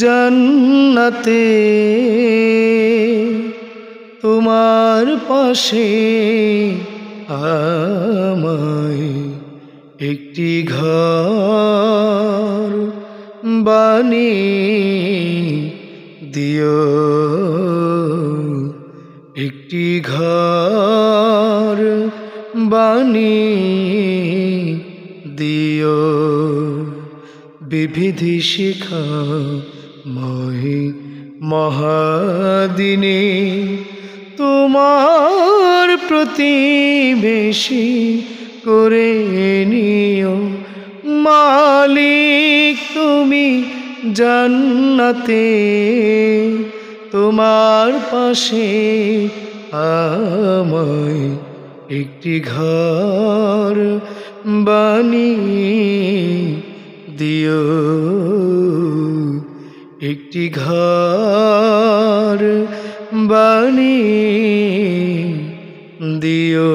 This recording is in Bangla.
জান্নাতে তোমার পাশে আমায় একটি ঘর বানিয়ে দিও, একটি ঘর বানিয়ে দিও। বিবিধি-শিখাময় মহাদিনে তোমার প্রতিবেশী করে নিও। মালিক তুমি জান্নাতে তোমার পাশে আমায় একটি ঘর বানিয়ে দিও, একটি ঘর বানিয়ে দিও।